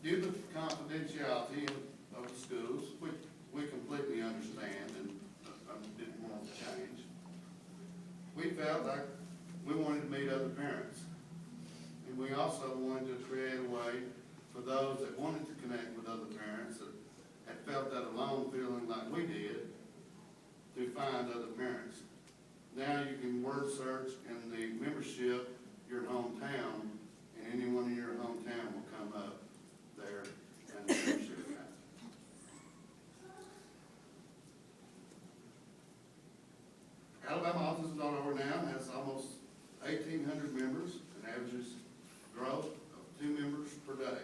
due to confidentiality of the schools, which we completely understand and didn't want to change, we felt like we wanted to meet other parents. And we also wanted to create a way for those that wanted to connect with other parents that had felt that alone feeling like we did, to find other parents. Now you can word search in the membership your hometown, and anyone in your hometown will come up there and the membership account. AlabamaAutism.org now has almost 1,800 members and averages growth of 2 members per day,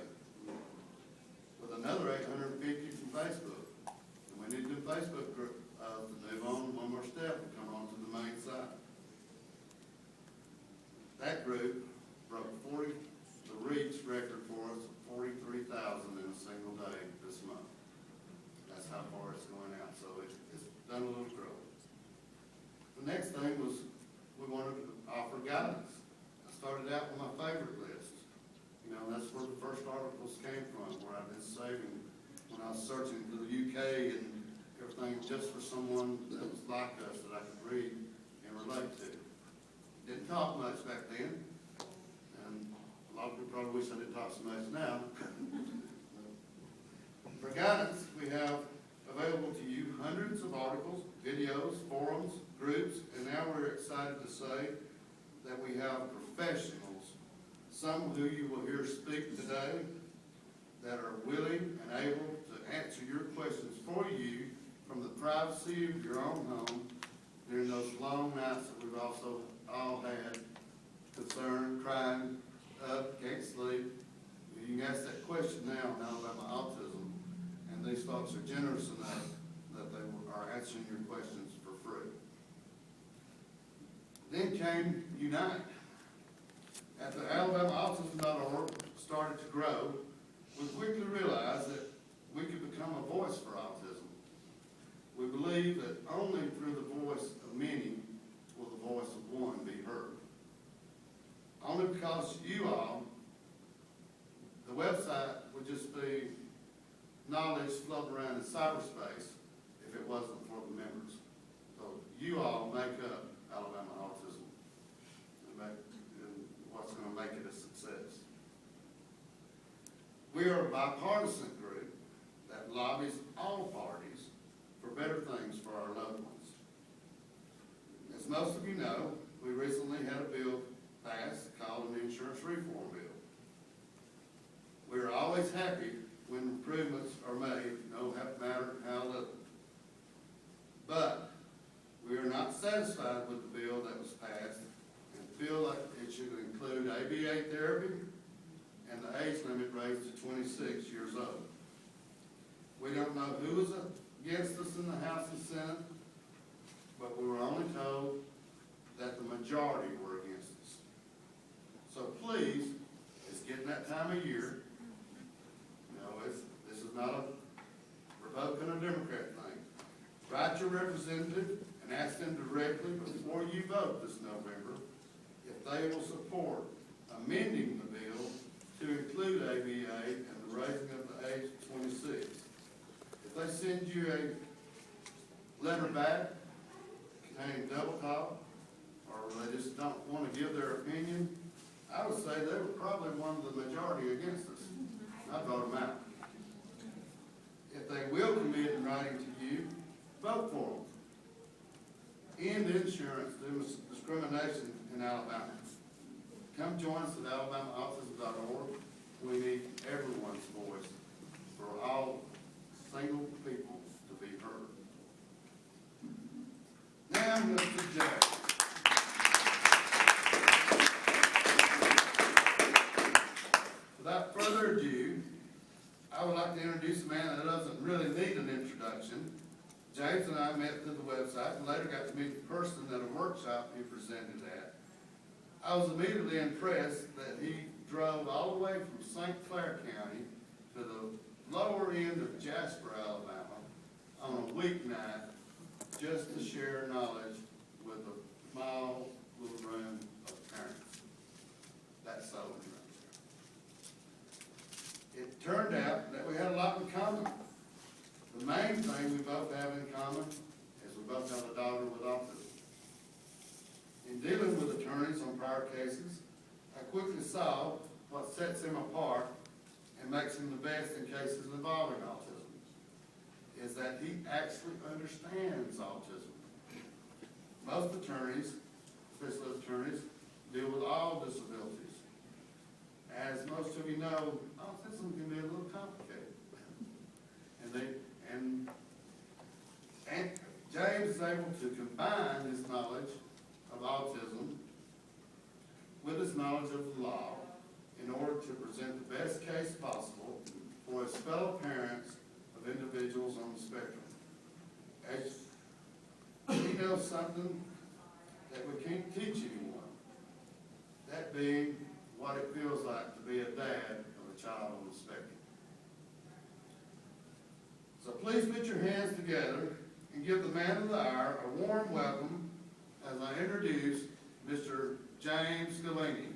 with another 850 from Facebook. And we need to do Facebook group to move on one more step and come on to the main site. That group broke the reach record for us of 43,000 in a single day this month. That's how far it's going out. So it's done a little growth. The next thing was we wanted to offer guidance. I started out with my favorite list. You know, that's where the first articles came from, where I've been saving when I was searching for the UK and everything, just for someone that was like us that I could read and relate to. Didn't talk much back then, and a lot of people probably wish I didn't talk so much now. For guidance, we have available to you hundreds of articles, videos, forums, groups, and now we're excited to say that we have professionals, some who you will hear speak today, that are willing and able to answer your questions for you from the privacy of your own home during those long nights that we've also all had, concern, crying, up, can't sleep. You can ask that question now about my autism, and these folks are generous enough that they are answering your questions for free. Then came Unite. After AlabamaAutism.org started to grow, we quickly realized that we could become a voice for autism. We believe that only through the voice of many will the voice of one be heard. Only because you all, the website would just be knowledge floating around in cyberspace if it wasn't for the members. So you all make up Alabama Autism and what's going to make it a success. We are a bipartisan group that lobbies all parties for better things for our loved ones. As most of you know, we recently had a bill passed called an insurance reform bill. We are always happy when improvements are made, no matter how little. But we are not satisfied with the bill that was passed and feel like it should include ABA therapy and the age limit raised to 26 years old. We don't know who is against us in the House and Senate, but we were only told that the majority were against us. So please, it's getting that time of year. You know, this is not a Republican or Democrat thing. Write your representative and ask them directly before you vote this November if they will support amending the bill to include ABA and the raising of the age to 26. If they send you a letter back containing double talk, or they just don't want to give their opinion, I would say they were probably one of the majority against us. I'd vote them out. If they will commit in writing to you, vote for them. End insurance discrimination in Alabama. Come join us at AlabamaAutism.org. We need everyone's voice for all single people to be heard. Now Mr. Jack. Without further ado, I would like to introduce a man that doesn't really need an introduction. James and I met through the website and later got to meet the person at a workshop he presented at. I was immediately impressed that he drove all the way from St. Clair County to the lower end of Jasper, Alabama on a weeknight just to share knowledge with a small little room of parents. That's so interesting. It turned out that we had a lot in common. The main thing we both have in common is we both have a daughter with autism. In dealing with attorneys on prior cases, I quickly saw what sets him apart and makes him the best in cases involving autism, is that he actually understands autism. Most attorneys, especially attorneys, deal with all disabilities. As most of you know, autism can be a little complicated. And James is able to combine his knowledge of autism with his knowledge of the law in order to present the best case possible for his fellow parents of individuals on the spectrum. As he knows something that we can't teach anyone, that being what it feels like to be a dad of a child on the spectrum. So please put your hands together and give the man of the hour a warm welcome as I introduce Mr. James Galini.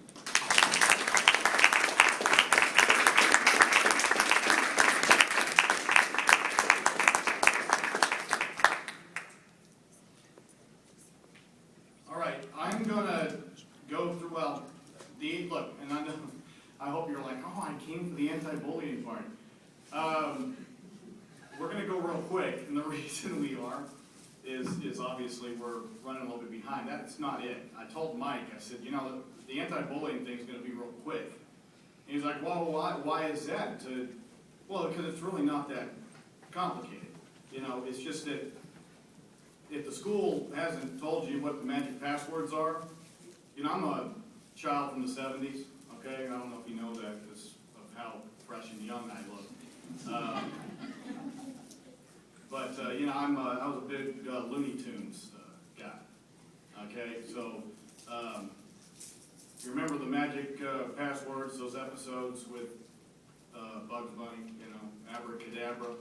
All right, I'm gonna go through, look, and I hope you're like, oh, I came for the anti-bullying part. We're gonna go real quick, and the reason we are is obviously we're running a little bit behind. That's not it. I told Mike, I said, you know, the anti-bullying thing's gonna be real quick. And he's like, well, why is that? Well, because it's really not that complicated. You know, it's just that if the school hasn't told you what the magic passwords are, you know, I'm a child from the 70s, okay? I don't know if you know that because of how fresh and young I look. You know, I was a big Looney Tunes guy, okay? So, you remember the magic passwords, those episodes with Bugs Bunny, you know, abracadabra?